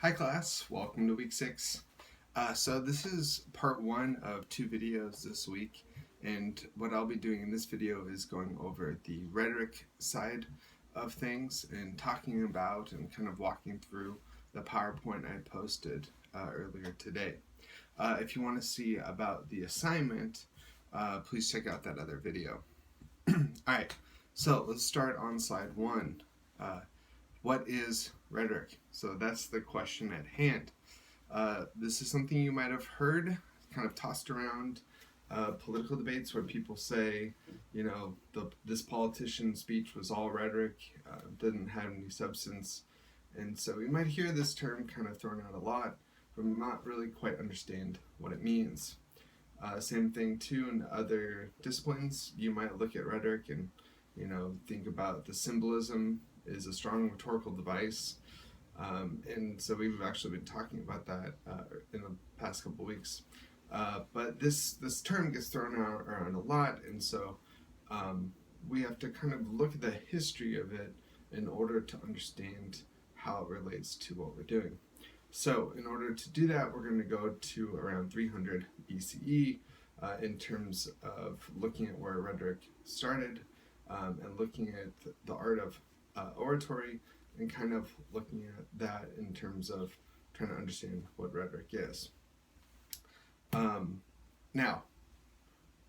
Hi class, welcome to week 6. So this is part 1 of 2 videos this week, and what I'll be doing in this video is going over the rhetoric side of things and talking about and kind of walking through the PowerPoint I posted earlier today. If you want to see about the assignment, please check out that other video. Alright, so let's start on slide 1. What is rhetoric? So that's the question at hand. This is something you might have heard kind of tossed around political debates where people say, this politician's speech was all rhetoric, didn't have any substance. And so we might hear this term kind of thrown out a lot, but not really quite understand what it means. Same thing too in other disciplines. You might look at rhetoric and think about the symbolism is a strong rhetorical device, and so we've actually been talking about that in the past couple of weeks. But this term gets thrown around a lot, and so we have to kind of look at the history of it in order to understand how it relates to what we're doing. So in order to do that, we're going to go to around 300 BCE in terms of looking at where rhetoric started and looking at the art of oratory and kind of looking at that in terms of trying to understand what rhetoric is. Now,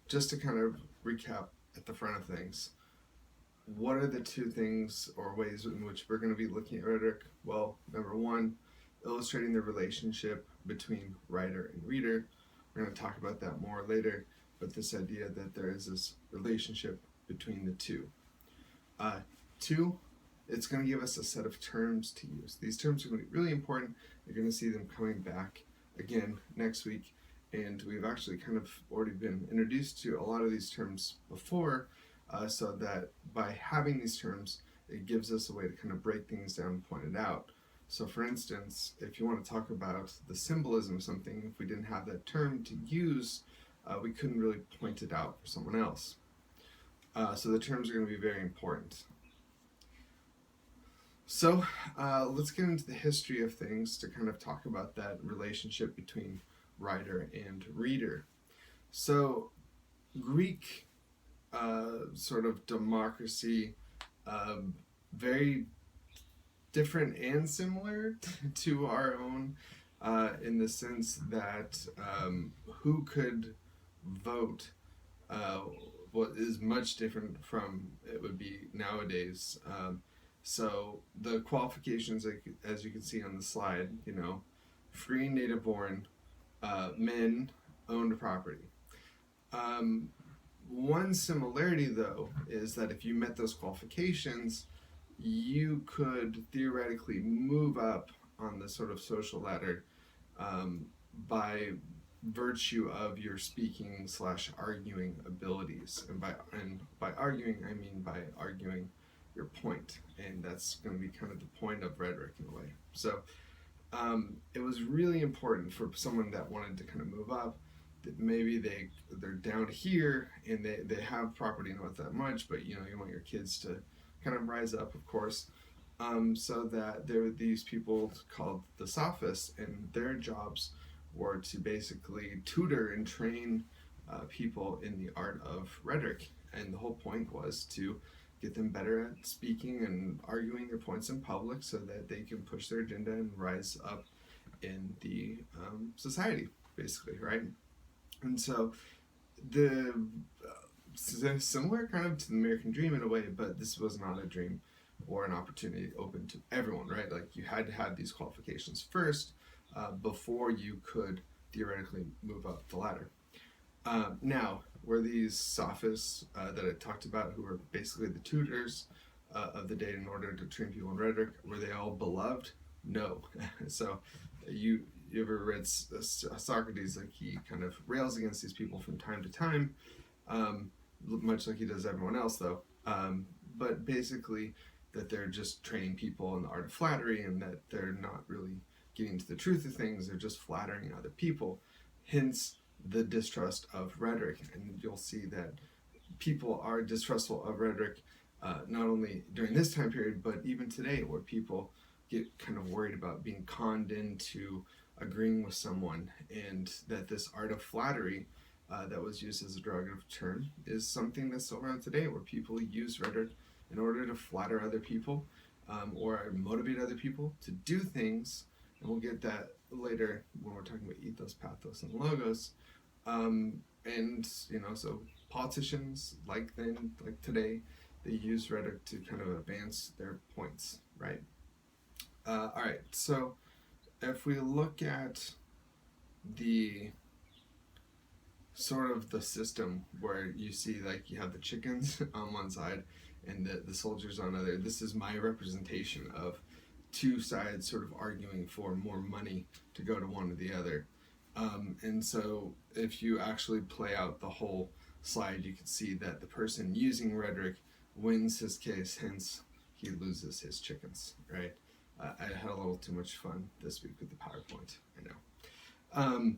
just to kind of recap at the front of things, what are the two things or ways in which we're going to be looking at rhetoric? Well, number one, illustrating the relationship between writer and reader. We're going to talk about that more later, but this idea that there is this relationship between the two. Two, it's going to give us a set of terms to use. These terms are going to be really important. You're going to see them coming back again next week, and we've actually kind of already been introduced to a lot of these terms before, so that by having these terms, it gives us a way to kind of break things down and point it out. So for instance, if you want to talk about the symbolism of something, if we didn't have that term to use, we couldn't really point it out for someone else. So the terms are going to be very important. So let's get into the history of things to kind of talk about that relationship between writer and reader. So Greek sort of democracy, very different and similar to our own in the sense that who could vote what is much different from it would be nowadays. So the qualifications, as you can see on the slide, free native born men owned property. One similarity though is that if you met those qualifications, you could theoretically move up on the sort of social ladder by virtue of your speaking / arguing abilities. And by arguing, I mean by arguing your point, and that's going to be kind of the point of rhetoric in a way. So it was really important for someone that wanted to kind of move up, that maybe they're down here and they have property, not that much, but you want your kids to kind of rise up, of course, so that there were these people called the sophists, and their jobs were to basically tutor and train people in the art of rhetoric, and the whole point was to get them better at speaking and arguing their points in public so that they can push their agenda and rise up in the society, basically, right? And so the similar kind of to the American dream in a way, but this was not a dream or an opportunity open to everyone, right? Like you had to have these qualifications first before you could theoretically move up the ladder. Now, were these sophists that I talked about, who were basically the tutors of the day in order to train people in rhetoric, were they all beloved? No. So you ever read Socrates? Like he kind of rails against these people from time to time, much like he does everyone else though. But basically that they're just training people in the art of flattery, and that they're not really getting to the truth of things, they're just flattering other people. Hence the distrust of rhetoric, and you'll see that people are distrustful of rhetoric not only during this time period, but even today, where people get kind of worried about being conned into agreeing with someone, and that this art of flattery that was used as a derogative term is something that's still around today, where people use rhetoric in order to flatter other people, or motivate other people to do things. And we'll get that later when we're talking about ethos, pathos, and logos. And so politicians like today, they use rhetoric to kind of advance their points, right? All right, so if we look at the sort of the system where you see, like, you have the chickens on one side and the soldiers on the other, this is my representation of two sides sort of arguing for more money to go to one or the other. And so if you actually play out the whole slide, you can see that the person using rhetoric wins his case, hence he loses his chickens, right? I had a little too much fun this week with the PowerPoint, I know.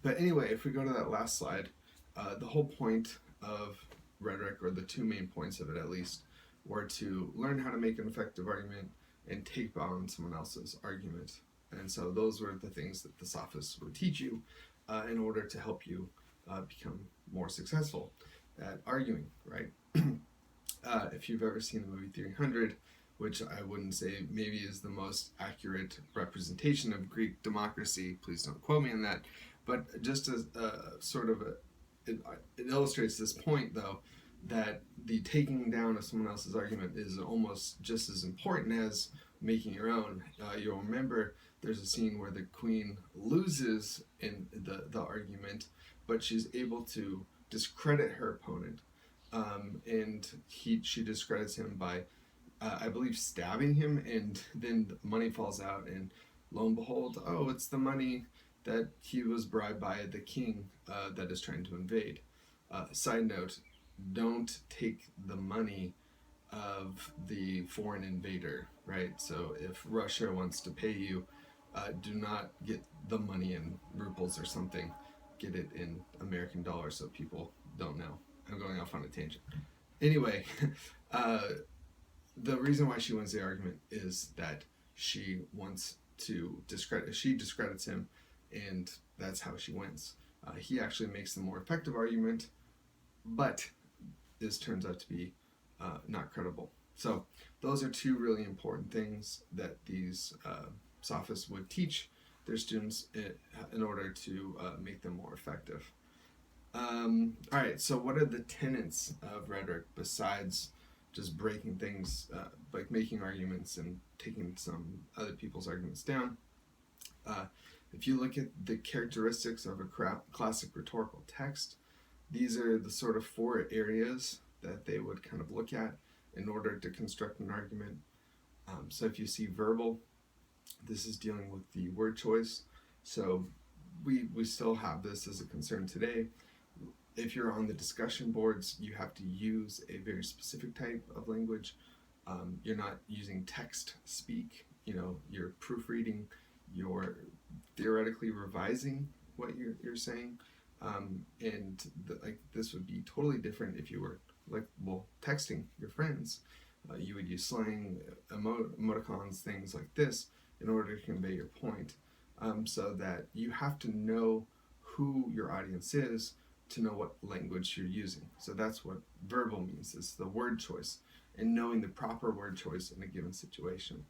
But anyway, if we go to that last slide, the whole point of rhetoric, or the two main points of it at least, were to learn how to make an effective argument and take on someone else's argument. And so those were the things that the sophists would teach you in order to help you become more successful at arguing, right? If you've ever seen the movie 300, which I wouldn't say maybe is the most accurate representation of Greek democracy, please don't quote me on that, but just as sort of it illustrates this point, though, that the taking down of someone else's argument is almost just as important as making your own. You'll remember there's a scene where the queen loses in the argument, but she's able to discredit her opponent, and she discredits him by I believe stabbing him, and then the money falls out, and lo and behold, oh, it's the money that he was bribed by the king that is trying to invade. Side note, don't take the money of the foreign invader, right? So if Russia wants to pay you, do not get the money in rubles or something. Get it in American dollars so people don't know. I'm going off on a tangent. Anyway, the reason why she wins the argument is that she wants to discredits him, and that's how she wins. He actually makes the more effective argument, but this turns out to be not credible. So those are two really important things that these sophists would teach their students in order to make them more effective. All right, so what are the tenets of rhetoric besides just breaking things, like making arguments and taking some other people's arguments down? If you look at the characteristics of a classic rhetorical text, these are the sort of four areas that they would kind of look at in order to construct an argument. So if you see verbal, this is dealing with the word choice. So we still have this as a concern today. If you're on the discussion boards, you have to use a very specific type of language. You're not using text speak, you're proofreading, you're theoretically revising what you're saying. And this would be totally different if you were texting your friends. You would use slang, emoticons, things like this in order to convey your point. So that you have to know who your audience is to know what language you're using. So that's what verbal means, is the word choice and knowing the proper word choice in a given situation.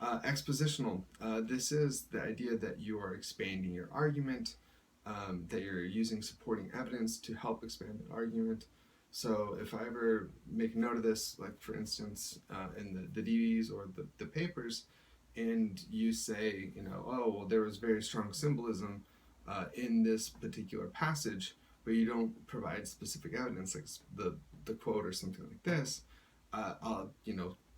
Expositional, this is the idea that you are expanding your argument, that you're using supporting evidence to help expand that argument. So if I ever make a note of this, like for instance, in the DVDs or the papers, and you say, oh, well, there was very strong symbolism in this particular passage, but you don't provide specific evidence, like the quote or something like this, I'll,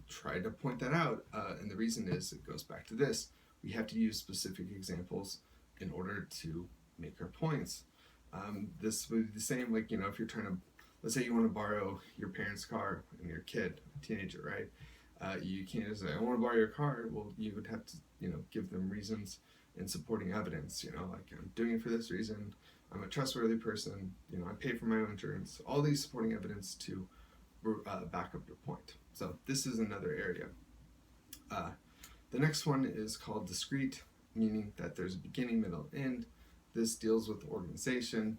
try to point that out. And the reason is, it goes back to this. We have to use specific examples in order to make our points. This would be the same, if you're trying to, let's say you want to borrow your parents' car and you're a kid, a teenager, right? You can't just say, I want to borrow your car. Well, you would have to, give them reasons and supporting evidence, I'm doing it for this reason. I'm a trustworthy person. I pay for my own insurance. All these supporting evidence to back up your point. So this is another area. The next one is called discrete, meaning that there's a beginning, middle, end. This deals with organization.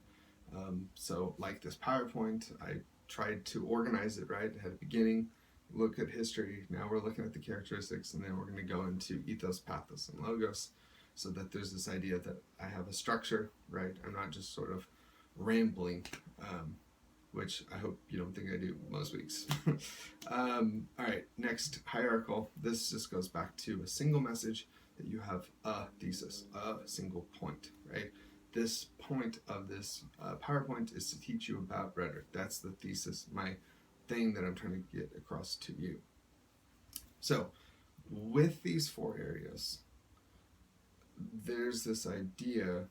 So like this PowerPoint, I tried to organize it, right? It had a beginning, look at history, now we're looking at the characteristics, and then we're going to go into ethos, pathos, and logos, so that there's this idea that I have a structure, right? I'm not just sort of rambling, which I hope you don't think I do most weeks. All right, next, hierarchical. This just goes back to a single message, that you have a thesis, a single point, right? This point of this PowerPoint is to teach you about rhetoric. That's the thesis, my thing that I'm trying to get across to you. So with these 4 areas, there's this idea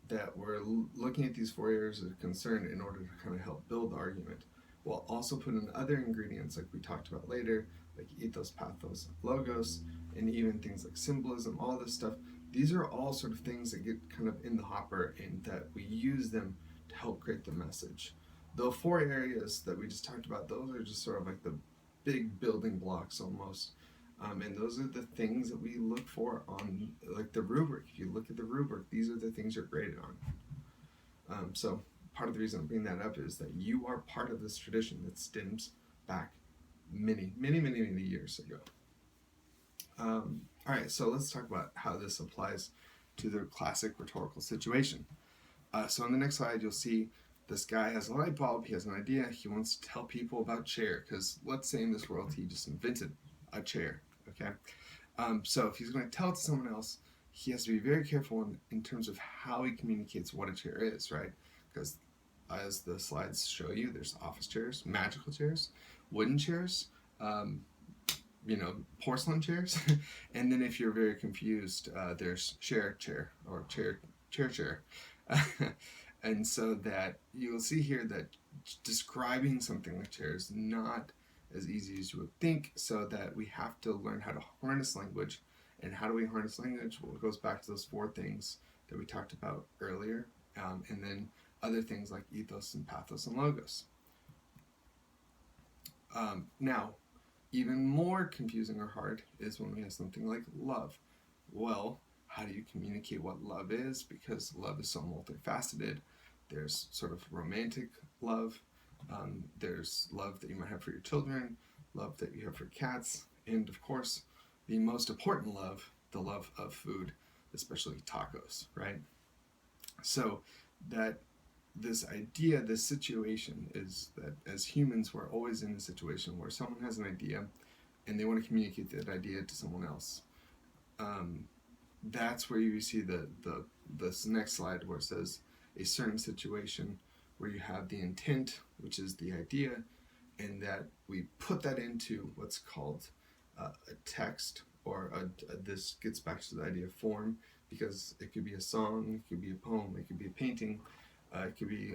that we're looking at these 4 areas of concern in order to kind of help build the argument. We'll also put in other ingredients like we talked about later, like ethos, pathos, logos, and even things like symbolism, all this stuff. These are all sort of things that get kind of in the hopper and that we use them to help create the message. The 4 areas that we just talked about, those are just sort of like the big building blocks almost. And those are the things that we look for on like the rubric. If you look at the rubric, these are the things you're graded on. So part of the reason I'm bringing that up is that you are part of this tradition that stems back many years ago. All right, so let's talk about how this applies to the classic rhetorical situation. So on the next slide, you'll see this guy has a light bulb, he has an idea, he wants to tell people about chair, because let's say in this world he just invented a chair, okay? So if he's going to tell it to someone else, he has to be very careful in terms of how he communicates what a chair is, right? Because as the slides show you, there's office chairs, magical chairs, wooden chairs, porcelain chairs, and then if you're very confused, there's share chair or chair. And so that you'll see here that describing something like chair is not as easy as you would think, so that we have to learn how to harness language. And how do we harness language? Well, it goes back to those 4 things that we talked about earlier, and then other things like ethos and pathos and logos. Now, even more confusing or hard is when we have something like love. Well, how do you communicate what love is? Because love is so multifaceted. There's sort of romantic love. There's love that you might have for your children, love that you have for cats, and of course, the most important love, the love of food, especially tacos, right? So that this idea, this situation is that as humans, we're always in a situation where someone has an idea and they want to communicate that idea to someone else. That's where you see this next slide where it says a certain situation where you have the intent, which is the idea, and that we put that into what's called a text, or this gets back to the idea of form, because it could be a song, it could be a poem, it could be a painting, it could be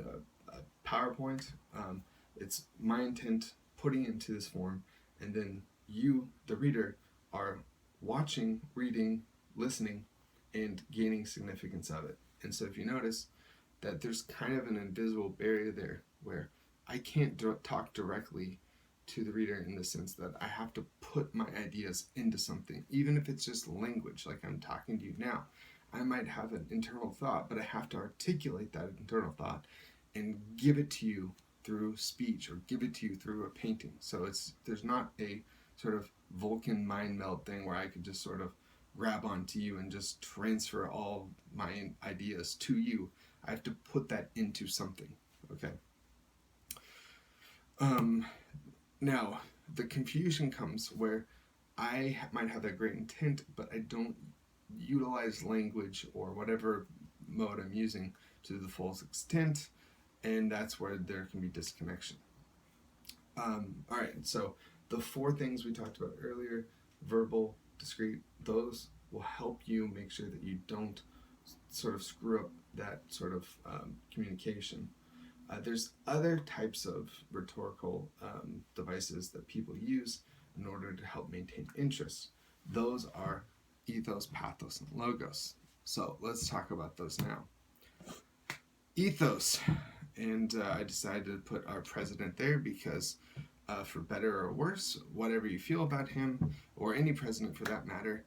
a PowerPoint. It's my intent putting it into this form, and then you, the reader, are watching, reading, listening, and gaining significance of it. And so if you notice that there's kind of an invisible barrier there where I can't talk directly to the reader in the sense that I have to put my ideas into something, even if it's just language, like I'm talking to you now. I might have an internal thought, but I have to articulate that internal thought and give it to you through speech, or give it to you through a painting. So there's not a sort of Vulcan mind meld thing where I could just sort of grab onto you and just transfer all my ideas to you. I have to put that into something, okay? Now, the confusion comes where I might have that great intent, but I don't utilize language or whatever mode I'm using to the full extent, and that's where there can be disconnection. All right, so the 4 things we talked about earlier, verbal, discrete, those will help you make sure that you don't sort of screw up that sort of communication. There's other types of rhetorical devices that people use in order to help maintain interest. Those are ethos, pathos, and logos. So let's talk about those now. Ethos, and I decided to put our president there because for better or worse, whatever you feel about him, or any president for that matter.